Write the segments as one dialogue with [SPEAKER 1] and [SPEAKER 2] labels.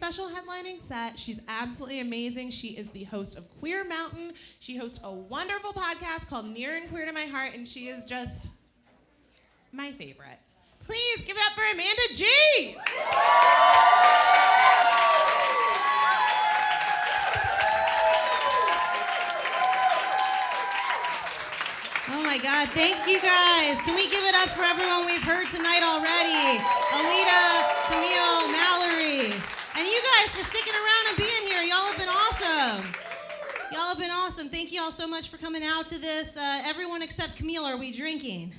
[SPEAKER 1] special headlining set. She's absolutely amazing. She is the host of Queer Mountain. She hosts a wonderful podcast called Near and Queer to My Heart, and she is just my favorite. Please give it up for Amanda G.
[SPEAKER 2] Oh my God, thank you guys. Can we give it up for everyone we've heard tonight already? Alita, Camille, Mallory, and you guys for sticking around and being here. Y'all have been awesome. Y'all have been awesome. Thank you all so much for coming out to this. Everyone except Camille, are we drinking?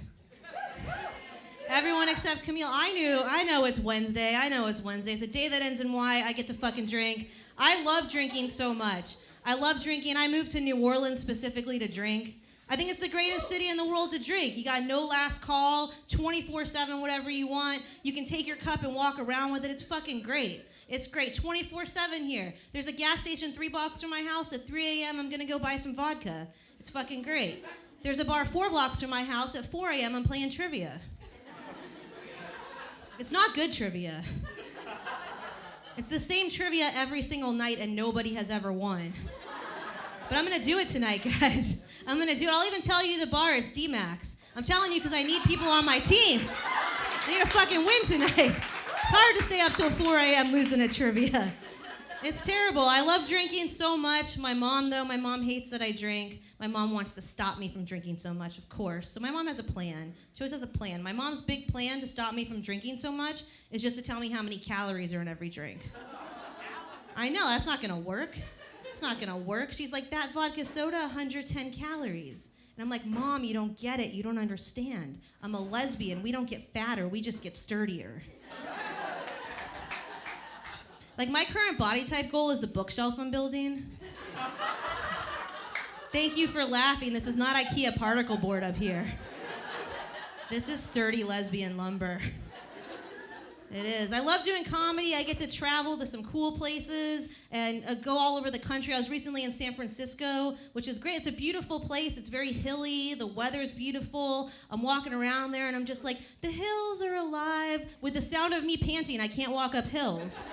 [SPEAKER 2] Everyone except Camille. I know it's Wednesday. It's a day that ends in Y. I get to fucking drink. I love drinking so much. I love drinking. I moved to New Orleans specifically to drink. I think it's the greatest city in the world to drink. You got no last call, 24/7, whatever you want. You can take your cup and walk around with it. It's fucking great. It's great, 24/7 here. There's a gas station 3 blocks from my house. At 3 a.m., I'm gonna go buy some vodka. It's fucking great. There's a bar 4 blocks from my house. At 4 a.m., I'm playing trivia. It's not good trivia. It's the same trivia every single night and nobody has ever won. But I'm gonna do it tonight, guys. I'm gonna do it. I'll even tell you the bar, it's D-Max. I'm telling you because I need people on my team. I need to fucking win tonight. It's hard to stay up till 4 a.m. losing at trivia. It's terrible. I love drinking so much. My mom hates that I drink. My mom wants to stop me from drinking so much, of course. So my mom has a plan. She always has a plan. My mom's big plan to stop me from drinking so much is just to tell me how many calories are in every drink. I know, that's not gonna work. It's not gonna work. She's like, that vodka soda, 110 calories. And I'm like, Mom, you don't get it. You don't understand. I'm a lesbian. We don't get fatter. We just get sturdier. Like, my current body type goal is the bookshelf I'm building. Thank you for laughing. This is not IKEA particle board up here. This is sturdy lesbian lumber. It is. I love doing comedy. I get to travel to some cool places and go all over the country. I was recently in San Francisco, which is great. It's a beautiful place. It's very hilly. The weather's beautiful. I'm walking around there, and I'm just like, the hills are alive. With the sound of me panting, I can't walk up hills.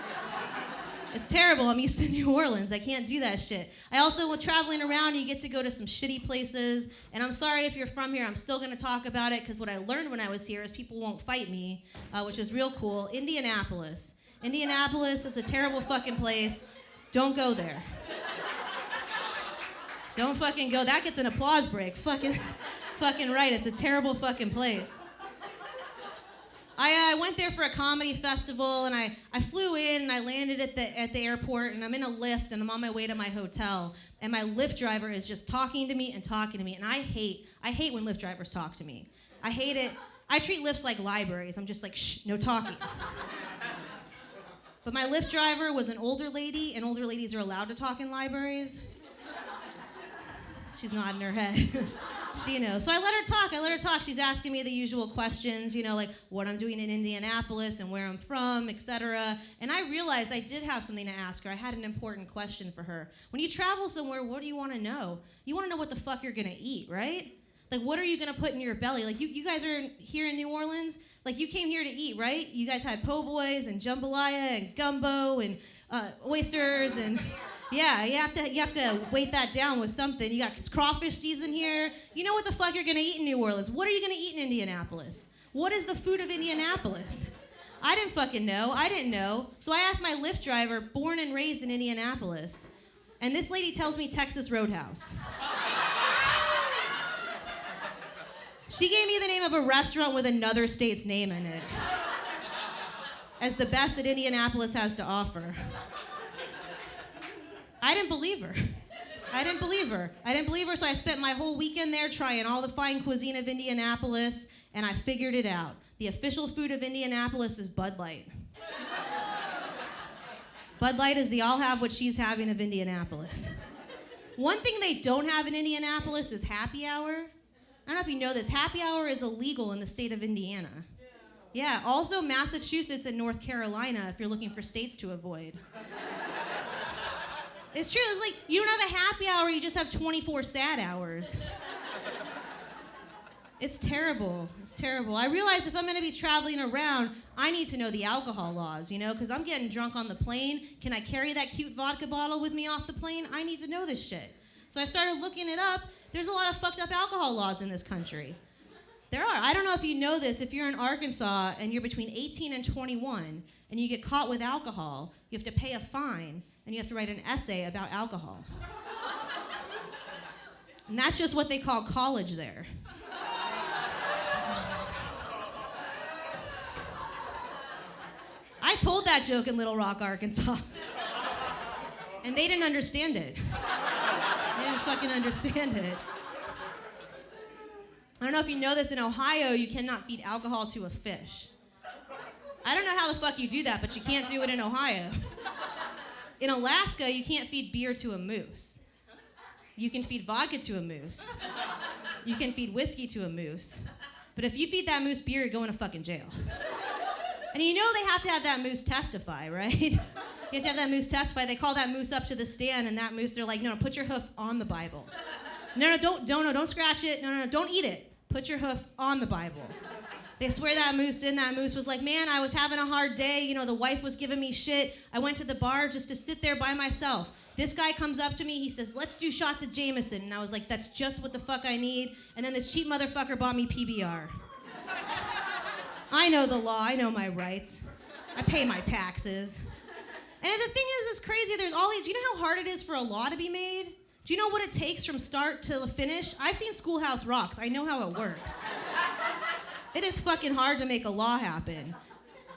[SPEAKER 2] It's terrible. I'm used to New Orleans. I can't do that shit. I also, when traveling around, you get to go to some shitty places. And I'm sorry if you're from here. I'm still going to talk about it because what I learned when I was here is people won't fight me, which is real cool. Indianapolis. Indianapolis is a terrible fucking place. Don't go there. Don't fucking go. That gets an applause break. Fucking right. It's a terrible fucking place. I went there for a comedy festival, and I flew in, and I landed at the airport, and I'm in a Lyft, and I'm on my way to my hotel, and my Lyft driver is just talking to me, and I hate when Lyft drivers talk to me. I hate it. I treat Lyfts like libraries. I'm just like, shh, no talking. But my Lyft driver was an older lady, and older ladies are allowed to talk in libraries. She's nodding her head. She knows. So I let her talk. She's asking me the usual questions, like what I'm doing in Indianapolis and where I'm from, etc. And I realized I did have something to ask her. I had an important question for her. When you travel somewhere, what do you want to know? You want to know what the fuck you're going to eat, right? Like, what are you going to put in your belly? Like, you guys are here in New Orleans. Like, you came here to eat, right? You guys had po' boys and jambalaya and gumbo and oysters and... Yeah, you have to weight that down with something. You got crawfish season here. You know what the fuck you're gonna eat in New Orleans. What are you gonna eat in Indianapolis? What is the food of Indianapolis? I didn't fucking know. I didn't know. So I asked my Lyft driver, born and raised in Indianapolis. And this lady tells me Texas Roadhouse. She gave me the name of a restaurant with another state's name in it as the best that Indianapolis has to offer. I didn't believe her, so I spent my whole weekend there trying all the fine cuisine of Indianapolis, and I figured it out. The official food of Indianapolis is Bud Light. Bud Light is the I'll have what she's having of Indianapolis. One thing they don't have in Indianapolis is happy hour. I don't know if you know this. Happy hour is illegal in the state of Indiana. Yeah, also Massachusetts and North Carolina if you're looking for states to avoid. It's true. It's like you don't have a happy hour, you just have 24 sad hours. It's terrible. It's terrible. I realize if I'm going to be traveling around, I need to know the alcohol laws, because I'm getting drunk on the plane. Can I carry that cute vodka bottle with me off the plane? I need to know this shit. So I started looking it up. There's a lot of fucked up alcohol laws in this country. There are. I don't know if you know this. If you're in Arkansas and you're between 18 and 21 and you get caught with alcohol, you have to pay a fine and you have to write an essay about alcohol. And that's just what they call college there. I told that joke in Little Rock, Arkansas. And they didn't understand it. They didn't fucking understand it. I don't know if you know this, in Ohio, you cannot feed alcohol to a fish. I don't know how the fuck you do that, but you can't do it in Ohio. In Alaska, you can't feed beer to a moose. You can feed vodka to a moose. You can feed whiskey to a moose. But if you feed that moose beer, you're going to fucking jail. And you know they have to have that moose testify, right? You have to have that moose testify. They call that moose up to the stand, and that moose, they're like, no, put your hoof on the Bible. No, don't scratch it. No, don't eat it. Put your hoof on the Bible. They swear that moose in. That moose was like, man, I was having a hard day. The wife was giving me shit. I went to the bar just to sit there by myself. This guy comes up to me. He says, let's do shots of Jameson. And I was like, that's just what the fuck I need. And then this cheap motherfucker bought me PBR. I know the law. I know my rights. I pay my taxes. And the thing is, it's crazy. There's all these. Do you know how hard it is for a law to be made? Do you know what it takes from start to finish? I've seen Schoolhouse Rocks. I know how it works. It is fucking hard to make a law happen.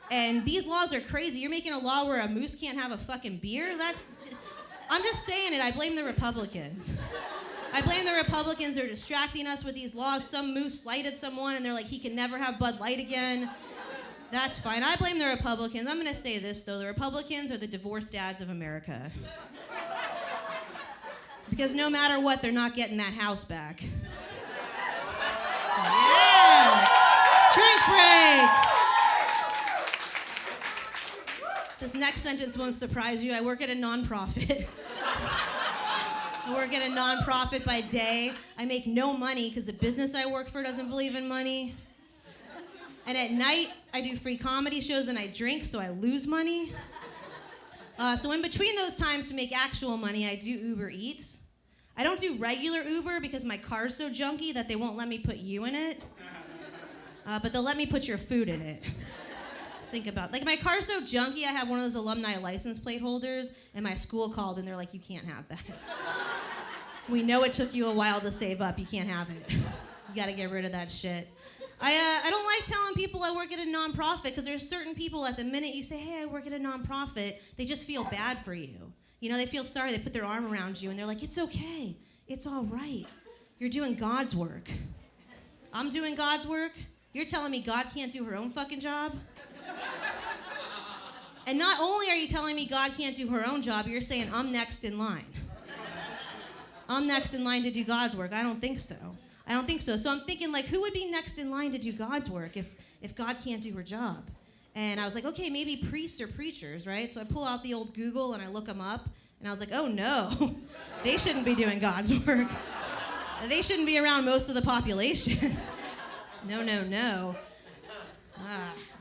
[SPEAKER 2] And these laws are crazy. You're making a law where a moose can't have a fucking beer? I'm just saying it. I blame the Republicans. I blame the Republicans. They're distracting us with these laws. Some moose slighted someone, and they're like, he can never have Bud Light again. That's fine. I blame the Republicans. I'm going to say this, though. The Republicans are the divorced dads of America. Because no matter what, they're not getting that house back. Yeah! Drink break! This next sentence won't surprise you. I work at a nonprofit. I work at a nonprofit by day. I make no money because the business I work for doesn't believe in money. And at night, I do free comedy shows and I drink, so I lose money. So in between those times to make actual money, I do Uber Eats. I don't do regular Uber because my car's so junky that they won't let me put you in it. But they'll let me put your food in it. Just think about it. My car's so junky, I have one of those alumni license plate holders, and my school called and they're like, you can't have that. We know it took you a while to save up. You can't have it. You gotta get rid of that shit. I don't like telling people I work at a nonprofit because there's certain people at the minute you say, hey, I work at a nonprofit, they just feel bad for you. They feel sorry. They put their arm around you and they're like, it's okay. It's all right. You're doing God's work. I'm doing God's work? You're telling me God can't do her own fucking job? And not only are you telling me God can't do her own job, you're saying I'm next in line. I'm next in line to do God's work. I don't think so. I don't think so. So I'm thinking, who would be next in line to do God's work if God can't do her job? And I was like, okay, maybe priests or preachers, right? So I pull out the old Google and I look them up, and I was like, oh no, they shouldn't be doing God's work. They shouldn't be around most of the population. No.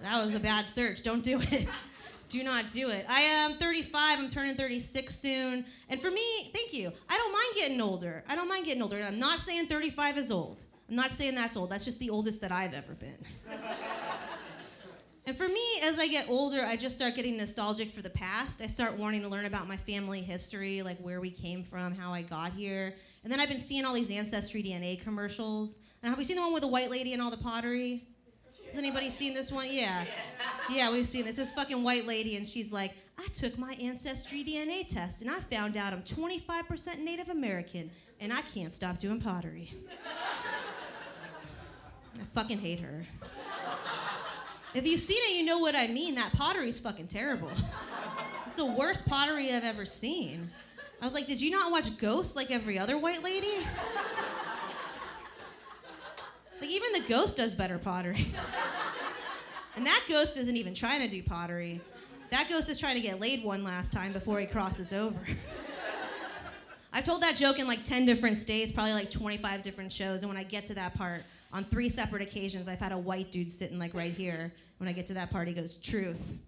[SPEAKER 2] That was a bad search. Don't do it. Do not do it. I am 35. I'm turning 36 soon. And for me, thank you. I don't mind getting older. I'm not saying 35 is old. I'm not saying that's old. That's just the oldest that I've ever been. And for me, as I get older, I just start getting nostalgic for the past. I start wanting to learn about my family history, where we came from, how I got here. And then I've been seeing all these Ancestry DNA commercials. And have we seen the one with the white lady and all the pottery? Has anybody seen this one? Yeah, we've seen this. This fucking white lady, and she's like, I took my Ancestry DNA test, and I found out I'm 25% Native American, and I can't stop doing pottery. I fucking hate her. If you've seen it, you know what I mean. That pottery's fucking terrible. It's the worst pottery I've ever seen. I was like, did you not watch Ghost like every other white lady? Even the ghost does better pottery. And that ghost isn't even trying to do pottery. That ghost is trying to get laid one last time before he crosses over. I told that joke in like 10 different states, probably like 25 different shows, and when I get to that part, on 3 separate occasions, I've had a white dude sitting like right here. When I get to that part, he goes, truth.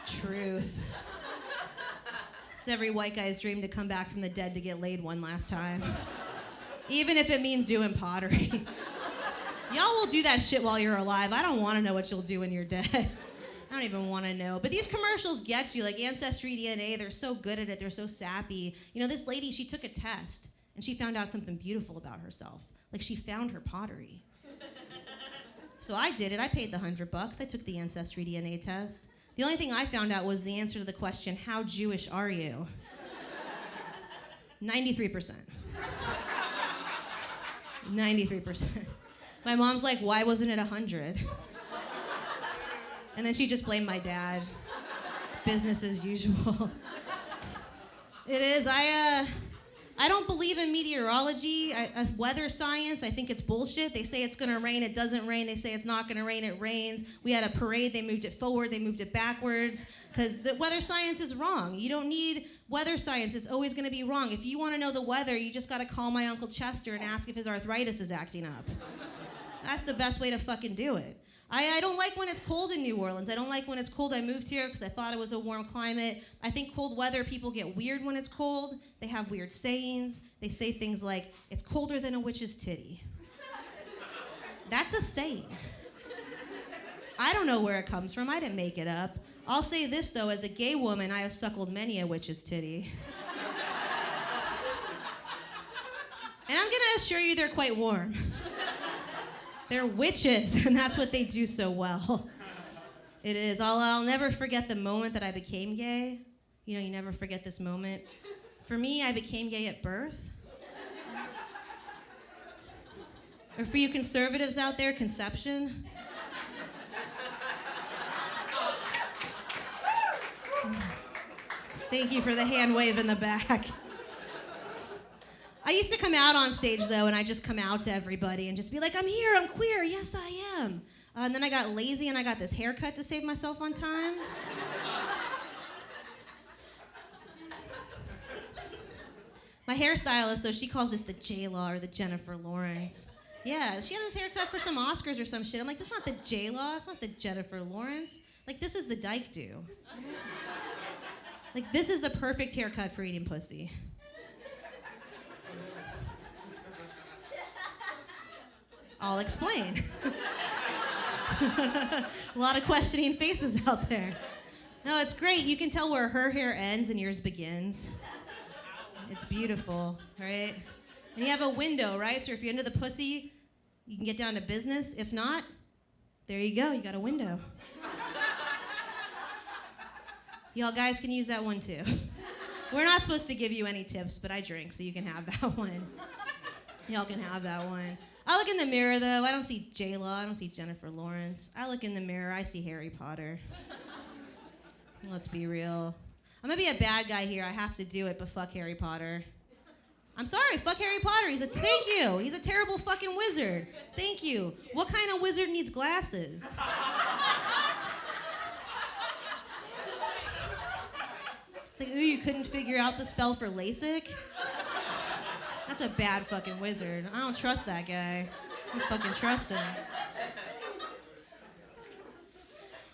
[SPEAKER 2] Truth. It's every white guy's dream to come back from the dead to get laid one last time. Even if it means doing pottery. Y'all will do that shit while you're alive. I don't want to know what you'll do when you're dead. I don't even want to know. But these commercials get you, like Ancestry DNA, they're so good at it, they're so sappy. You know, this lady, she took a test, and she found out something beautiful about herself. Like, she found her pottery. So I did it. I paid the $100. I took the Ancestry DNA test. The only thing I found out was the answer to the question, how Jewish are you? 93%. 93%. My mom's like, why wasn't it 100? And then she just blamed my dad. Business as usual. It is. I don't believe in meteorology, weather science. I think it's bullshit. They say it's gonna rain, it doesn't rain. They say it's not gonna rain, it rains. We had a parade, they moved it forward, they moved it backwards, because the weather science is wrong. You don't need weather science, it's always gonna be wrong. If you wanna know the weather, you just gotta call my Uncle Chester and ask if his arthritis is acting up. That's the best way to fucking do it. I don't like when it's cold in New Orleans. I don't like when it's cold. I moved here because I thought it was a warm climate. I think cold weather, people get weird when it's cold. They have weird sayings. They say things like, it's colder than a witch's titty. That's a saying. I don't know where it comes from. I didn't make it up. I'll say this, though. As a gay woman, I have suckled many a witch's titty. And I'm going to assure you they're quite warm. They're witches, and that's what they do so well. It is. I'll never forget the moment that I became gay. You know, you never forget this moment. For me, I became gay at birth. Or for you conservatives out there, conception. Thank you for the hand wave in the back. I used to come out on stage, though, and I just come out to everybody and just be like, I'm here, I'm queer, yes, I am. And then I got lazy and I got this haircut to save myself on time. My hairstylist, though, she calls this the J-Law or the Jennifer Lawrence. Yeah, she had this haircut for some Oscars or some shit. I'm like, that's not the J-Law, it's not the Jennifer Lawrence. Like, this is the Dyke do. Like, this is the perfect haircut for eating pussy. I'll explain. A lot of questioning faces out there. No, it's great. You can tell where her hair ends and yours begins. It's beautiful, right? And you have a window, right? So if you're into the pussy, you can get down to business. If not, there you go. You got a window. Y'all guys can use that one too. We're not supposed to give you any tips, but I drink, so you can have that one. Y'all can have that one. I look in the mirror, though. I don't see J-Law. I don't see Jennifer Lawrence. I look in the mirror. I see Harry Potter. Let's be real. I'm going to be a bad guy here. I have to do it, but fuck Harry Potter. I'm sorry. Fuck Harry Potter. Thank you. He's a terrible fucking wizard. Thank you. What kind of wizard needs glasses? It's like, ooh, you couldn't figure out the spell for LASIK? That's a bad fucking wizard. I don't trust that guy. I don't fucking trust him.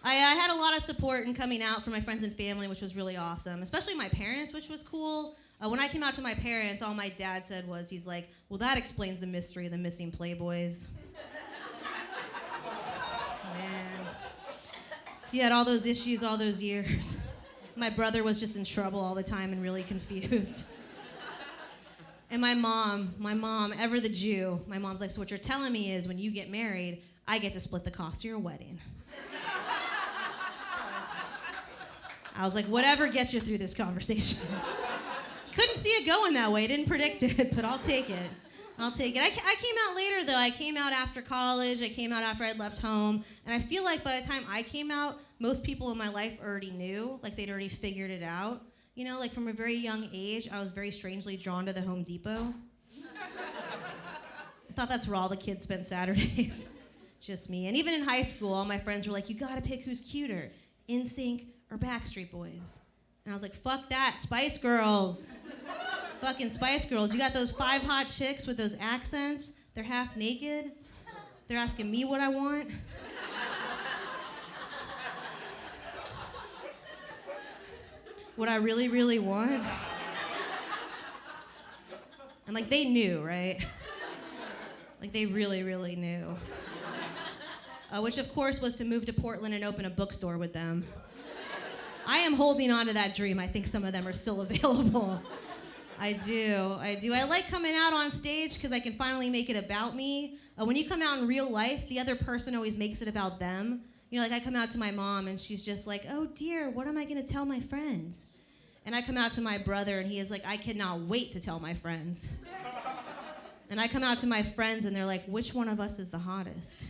[SPEAKER 2] I had a lot of support in coming out from my friends and family, which was really awesome, especially my parents, which was cool. When I came out to my parents, all my dad said was, he's like, well, that explains the mystery of the missing Playboys. Man. He had all those issues all those years. My brother was just in trouble all the time and really confused. And my mom, ever the Jew, my mom's like, so what you're telling me is when you get married, I get to split the cost of your wedding. I was like, whatever gets you through this conversation. Couldn't see it going that way, didn't predict it, but I'll take it. I'll take it. I came out later, though. I came out after college. I came out after I'd left home. And I feel like by the time I came out, most people in my life already knew, like they'd already figured it out. You know, like from a very young age, I was very strangely drawn to the Home Depot. I thought that's where all the kids spent Saturdays. Just me. And even in high school, all my friends were like, you gotta pick who's cuter, NSYNC or Backstreet Boys. And I was like, fuck that, Spice Girls. Fucking Spice Girls. You got those 5 hot chicks with those accents. They're half naked. They're asking me what I want. What I really, really want. And like they knew, right? Like they really, really knew. Which of course was to move to Portland and open a bookstore with them. I am holding on to that dream. I think some of them are still available. I do. I like coming out on stage because I can finally make it about me. When you come out in real life, the other person always makes it about them. You know, like I come out to my mom and she's just like, oh dear, what am I gonna tell my friends? And I come out to my brother and he is like, I cannot wait to tell my friends. And I come out to my friends and they're like, which one of us is the hottest?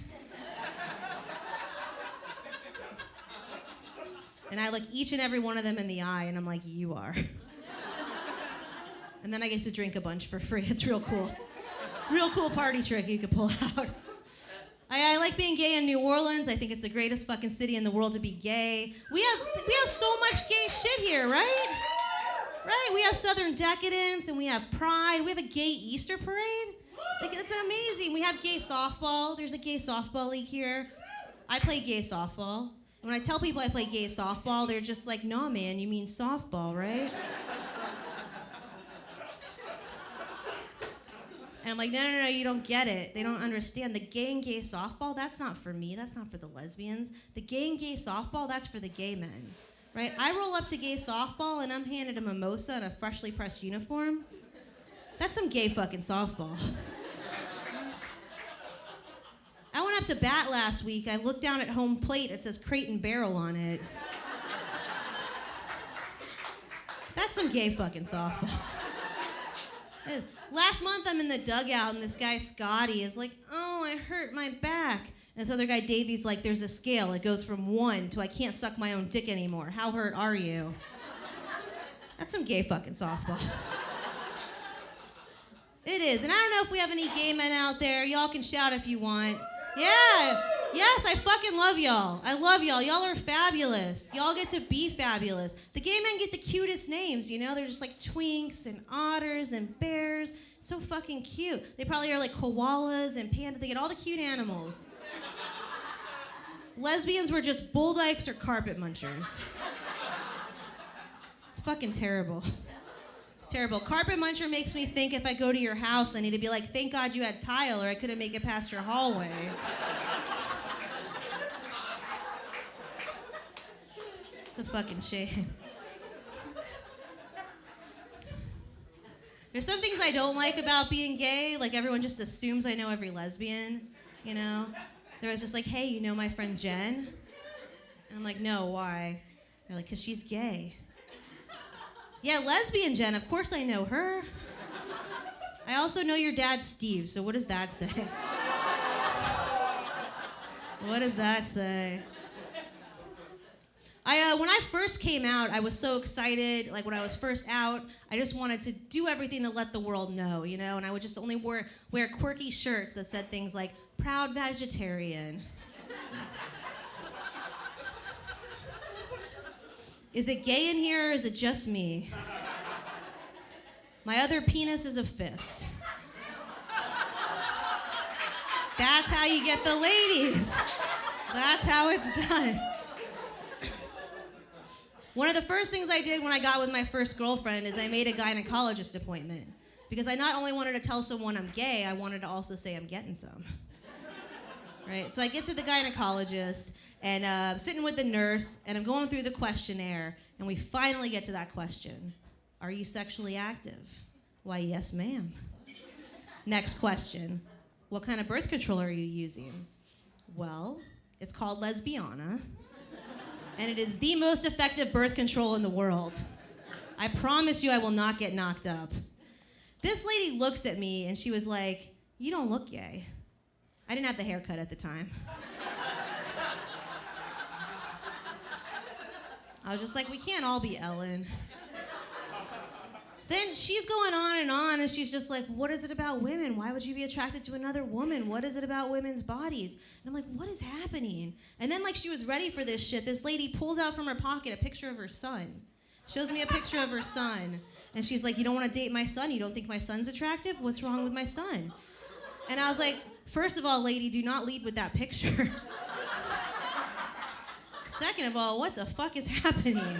[SPEAKER 2] And I look each and every one of them in the eye and I'm like, you are. And then I get to drink a bunch for free. It's real cool. Real cool party trick you could pull out. I like being gay in New Orleans. I think it's the greatest fucking city in the world to be gay. We have so much gay shit here, right? Right? We have Southern Decadence and we have Pride. We have a gay Easter parade. Like, it's amazing. We have gay softball. There's a gay softball league here. I play gay softball. And when I tell people I play gay softball, they're just like, no, man, you mean softball, right? And I'm like, no, you don't get it. They don't understand. The gay and gay softball, that's not for me. That's not for the lesbians. The gay and gay softball, that's for the gay men, right? I roll up to gay softball and I'm handed a mimosa and a freshly pressed uniform. That's some gay fucking softball. I went up to bat last week. I looked down at home plate. It says Crate and Barrel on it. That's some gay fucking softball. Last month, I'm in the dugout, and this guy, Scotty, is like, oh, I hurt my back. And this other guy, Davey's like, there's a scale. It goes from 1 to I can't suck my own dick anymore. How hurt are you? That's some gay fucking softball. It is. And I don't know if we have any gay men out there. Y'all can shout if you want. Yeah. Yes, I fucking love y'all. I love y'all. Y'all are fabulous. Y'all get to be fabulous. The gay men get the cutest names, you know? They're just like twinks and otters and bears. So fucking cute. They probably are like koalas and pandas. They get all the cute animals. Lesbians were just bull dykes or carpet munchers. It's fucking terrible. It's terrible. Carpet muncher makes me think if I go to your house, I need to be like, thank God you had tile or I couldn't make it past your hallway. It's a fucking shame. There's some things I don't like about being gay. Like everyone just assumes I know every lesbian, you know? They're always just like, hey, you know my friend Jen? And I'm like, no, why? They're like, because she's gay. Yeah, lesbian Jen, of course I know her. I also know your dad, Steve, so what does that say? What does that say? When I first came out, I was so excited. Like when I was first out, I just wanted to do everything to let the world know, you know? And I would just only wear quirky shirts that said things like, proud vegetarian. Is it gay in here or is it just me? My other penis is a fist. That's how you get the ladies. That's how it's done. One of the first things I did when I got with my first girlfriend is I made a gynecologist appointment. Because I not only wanted to tell someone I'm gay, I wanted to also say I'm getting some. Right? So I get to the gynecologist, and I'm sitting with the nurse, and I'm going through the questionnaire, and we finally get to that question. Are you sexually active? Why, yes, ma'am. Next question. What kind of birth control are you using? Well, it's called Lesbiana. And it is the most effective birth control in the world. I promise you I will not get knocked up. This lady looks at me and she was like, you don't look gay. I didn't have the haircut at the time. I was just like, we can't all be Ellen. Then she's going on, and she's just like, what is it about women? Why would you be attracted to another woman? What is it about women's bodies? And I'm like, what is happening? And then like she was ready for this shit. This lady pulls out from her pocket a picture of her son. Shows me a picture of her son. And she's like, you don't want to date my son? You don't think my son's attractive? What's wrong with my son? And I was like, first of all, lady, do not lead with that picture. Second of all, what the fuck is happening?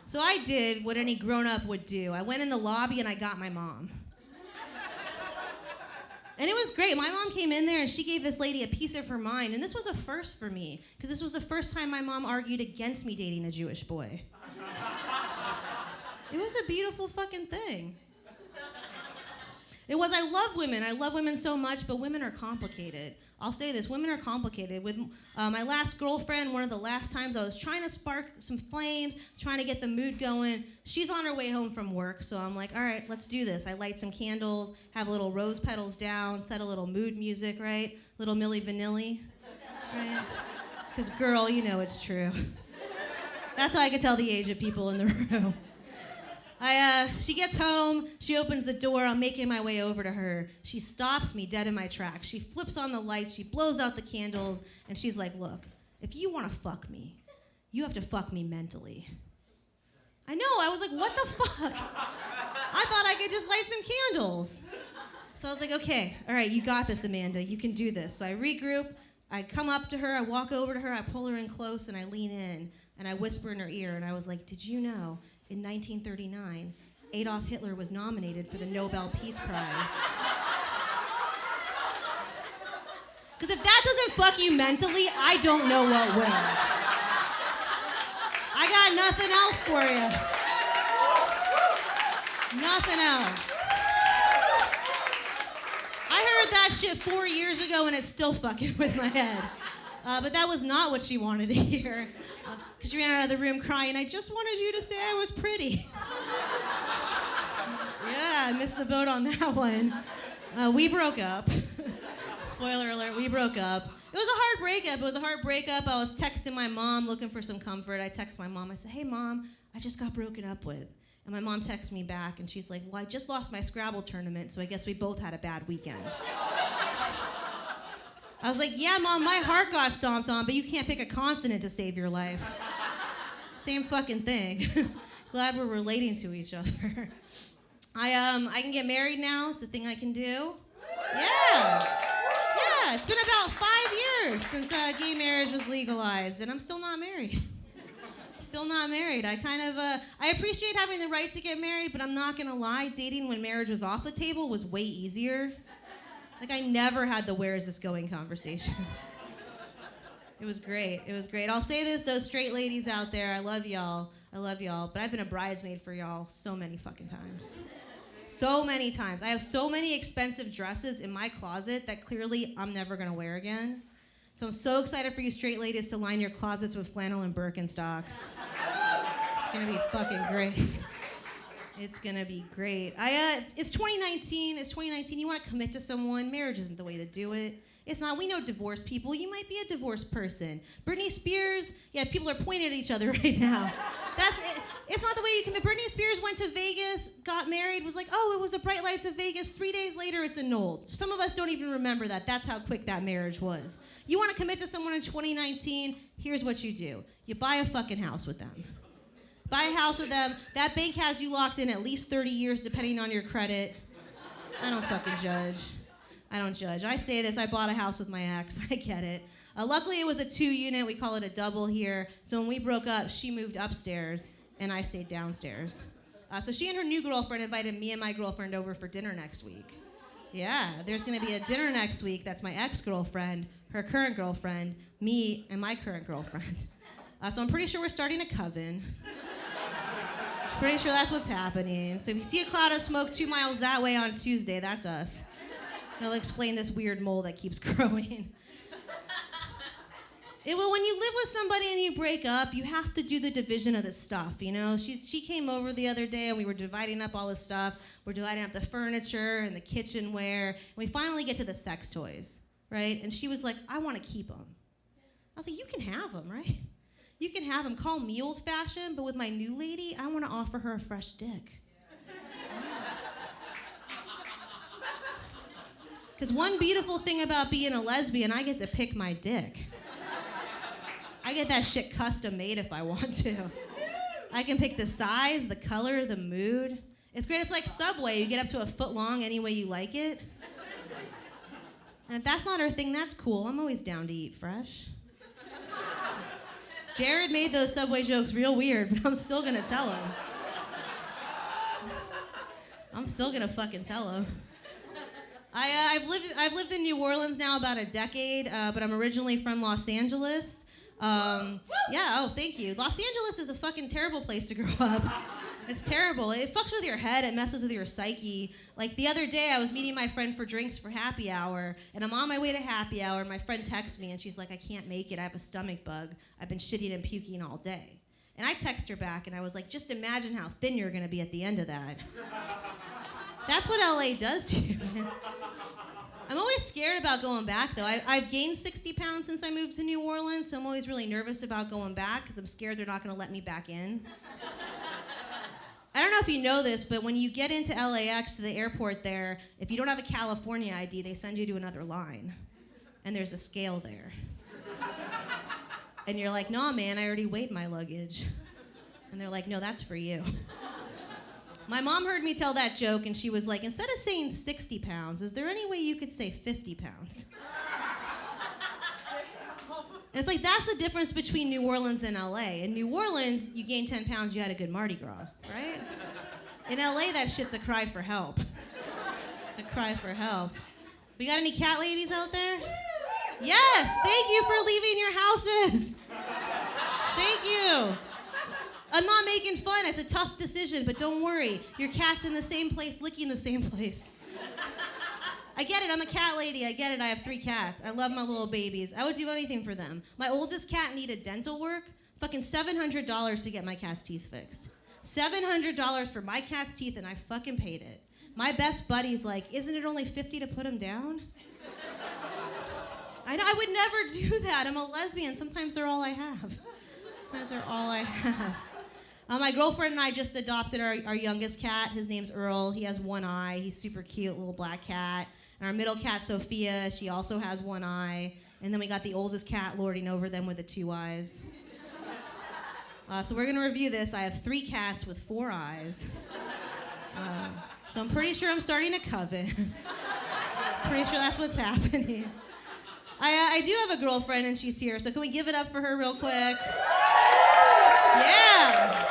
[SPEAKER 2] So I did what any grown-up would do. I went in the lobby and I got my mom. And it was great. My mom came in there and she gave this lady a piece of her mind. And this was a first for me, because this was the first time my mom argued against me dating a Jewish boy. It was a beautiful fucking thing. It was, I love women. I love women so much, but women are complicated. I'll say this, women are complicated. With my last girlfriend, one of the last times I was trying to spark some flames, trying to get the mood going. She's on her way home from work, so I'm like, all right, let's do this. I light some candles, have a little rose petals down, set a little mood music, right? Little Milli Vanilli, right? Because girl, you know it's true. That's how I can tell the age of people in the room. She gets home, she opens the door, I'm making my way over to her. She stops me dead in my tracks. She flips on the lights, she blows out the candles, and she's like, look, if you want to fuck me, you have to fuck me mentally. I know, I was like, what the fuck? I thought I could just light some candles. So I was like, okay, all right, you got this, Amanda, you can do this. So I regroup, I come up to her, I walk over to her, I pull her in close, and I lean in, and I whisper in her ear, and I was like, did you know, in 1939, Adolf Hitler was nominated for the Nobel Peace Prize. Because if that doesn't fuck you mentally, I don't know what will. I got nothing else for you. Nothing else. I heard that shit 4 years ago and it's still fucking with my head. But that was not what she wanted to hear. Because she ran out of the room crying, I just wanted you to say I was pretty. Yeah, I missed the boat on that one. We broke up. Spoiler alert, we broke up. It was a hard breakup. It was a hard breakup. I was texting my mom looking for some comfort. I text my mom. I said, hey, Mom, I just got broken up with. And my mom texts me back, and she's like, well, I just lost my Scrabble tournament, so I guess we both had a bad weekend. I was like, yeah, Mom, my heart got stomped on, but you can't pick a consonant to save your life. Same fucking thing. Glad we're relating to each other. I can get married now. It's a thing I can do. Yeah, it's been about 5 years since gay marriage was legalized, and I'm still not married. Still not married. I appreciate having the right to get married, but I'm not gonna lie, dating when marriage was off the table was way easier. Like, I never had the where is this going conversation. It was great. It was great. I'll say this, those straight ladies out there, I love y'all. I love y'all. But I've been a bridesmaid for y'all so many fucking times. So many times. I have so many expensive dresses in my closet that clearly I'm never going to wear again. So I'm so excited for you straight ladies to line your closets with flannel and Birkenstocks. It's going to be fucking great. It's gonna be great. It's 2019. It's 2019. You want to commit to someone? Marriage isn't the way to do it. It's not. We know divorced people. You might be a divorced person. Britney Spears. Yeah, people are pointing at each other right now. That's it. It's not the way you commit. Britney Spears went to Vegas, got married, was like, oh, it was the bright lights of Vegas. 3 days later, it's annulled. Some of us don't even remember that. That's how quick that marriage was. You want to commit to someone in 2019? Here's what you do. You buy a fucking house with them. Buy a house with them. That bank has you locked in at least 30 years, depending on your credit. I don't fucking judge. I don't judge. I say this, I bought a house with my ex. I get it. Luckily, it was a 2-unit. We call it a double here. So when we broke up, she moved upstairs, and I stayed downstairs. So she and her new girlfriend invited me and my girlfriend over for dinner next week. Yeah, there's going to be a dinner next week. That's my ex-girlfriend, her current girlfriend, me, and my current girlfriend. So I'm pretty sure we're starting a coven. Pretty sure that's what's happening. So if you see a cloud of smoke 2 miles that way on Tuesday, that's us. And it'll explain this weird mole that keeps growing. When you live with somebody and you break up, you have to do the division of the stuff, you know? She came over the other day and we were dividing up all the stuff. We're dividing up the furniture and the kitchenware. And we finally get to the sex toys, right? And she was like, I want to keep them. I was like, you can have them, right? You can have them. Call me old-fashioned, but with my new lady, I want to offer her a fresh dick. Because one beautiful thing about being a lesbian, I get to pick my dick. I get that shit custom made if I want to. I can pick the size, the color, the mood. It's great. It's like Subway. You get up to a foot long any way you like it. And if that's not her thing, that's cool. I'm always down to eat fresh. Jared made those Subway jokes real weird, but I'm still gonna tell him. I'm still gonna fucking tell him. I've lived in New Orleans now about a decade, but I'm originally from Los Angeles. Thank you. Los Angeles is a fucking terrible place to grow up. It's terrible. It fucks with your head. It messes with your psyche. Like the other day, I was meeting my friend for drinks for happy hour, and I'm on my way to happy hour, and my friend texts me, and she's like, I can't make it. I have a stomach bug. I've been shitting and puking all day. And I text her back, and I was like, just imagine how thin you're going to be at the end of that. That's what LA does to you, man. I'm always scared about going back, though. I've gained 60 pounds since I moved to New Orleans, so I'm always really nervous about going back because I'm scared they're not going to let me back in. I don't know if you know this, but when you get into LAX to the airport there, if you don't have a California ID, they send you to another line. And there's a scale there. And you're like, nah, man, I already weighed my luggage. And they're like, no, that's for you. My mom heard me tell that joke, and she was like, instead of saying 60 pounds, is there any way you could say 50 pounds? And it's like, that's the difference between New Orleans and LA. In New Orleans, you gained 10 pounds, you had a good Mardi Gras, right? In LA, that shit's a cry for help. It's a cry for help. We got any cat ladies out there? Yes, thank you for leaving your houses. Thank you. I'm not making fun, it's a tough decision, but don't worry. Your cat's in the same place, licking the same place. I get it, I'm a cat lady, I get it, I have 3 cats. I love my little babies. I would do anything for them. My oldest cat needed dental work, fucking $700 to get my cat's teeth fixed. $700 for my cat's teeth, and I fucking paid it. My best buddy's like, isn't it only $50 to put them down? I know, I would never do that. I'm a lesbian, sometimes they're all I have. Sometimes they're all I have. My girlfriend and I just adopted our youngest cat. His name's Earl. He has 1 eye. He's super cute, little black cat. And our middle cat, Sophia, she also has 1 eye. And then we got the oldest cat lording over them with the 2 eyes. So we're going to review this. I have 3 cats with 4 eyes. So I'm pretty sure I'm starting a coven. Pretty sure that's what's happening. I do have a girlfriend, and she's here. So can we give it up for her real quick? Yeah.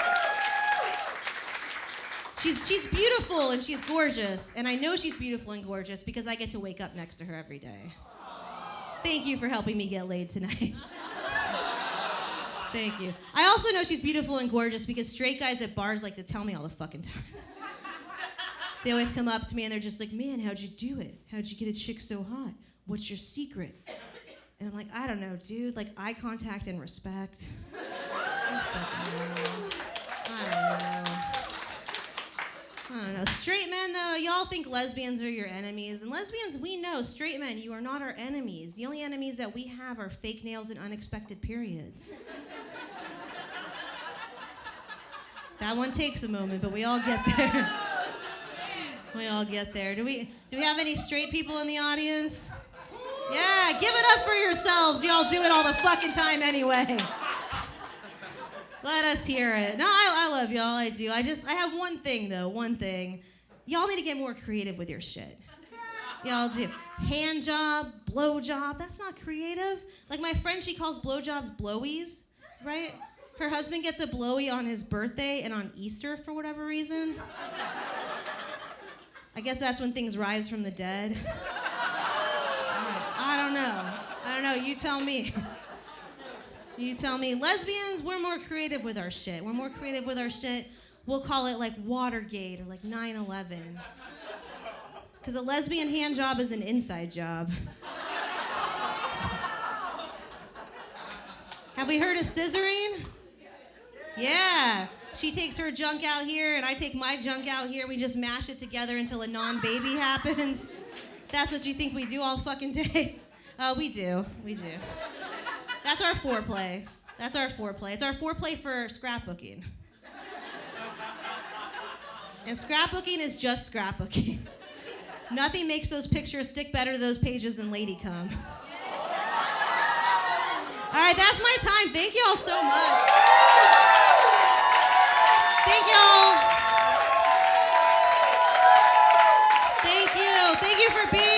[SPEAKER 2] She's beautiful and she's gorgeous. And I know she's beautiful and gorgeous because I get to wake up next to her every day. Thank you for helping me get laid tonight. Thank you. I also know she's beautiful and gorgeous because straight guys at bars like to tell me all the fucking time. They always come up to me and they're just like, man, how'd you do it? How'd you get a chick so hot? What's your secret? And I'm like, I don't know, dude. Like, eye contact and respect. I don't know. Straight men, though, y'all think lesbians are your enemies. And lesbians, we know, straight men, you are not our enemies. The only enemies that we have are fake nails and unexpected periods. That one takes a moment, but we all get there. We all get there. Do we have any straight people in the audience? Yeah, give it up for yourselves. Y'all do it all the fucking time anyway. Let us hear it. No, I love y'all, I do. I have one thing, though, one thing. Y'all need to get more creative with your shit. Y'all do. Hand job, blow job, that's not creative. Like my friend, she calls blowjobs blowies, right? Her husband gets a blowy on his birthday and on Easter for whatever reason. I guess that's when things rise from the dead. I don't know, you tell me. You tell me. Lesbians, we're more creative with our shit. We'll call it like Watergate or like 9/11. Because a lesbian hand job is an inside job. Have we heard of scissoring? Yeah. She takes her junk out here and I take my junk out here. We just mash it together until a non-baby happens. That's what you think we do all fucking day? We do. That's our foreplay. It's our foreplay for scrapbooking. And scrapbooking is just scrapbooking. Nothing makes those pictures stick better to those pages than Lady Cum. All right, that's my time. Thank you all so much. Thank y'all. Thank you. Thank you for being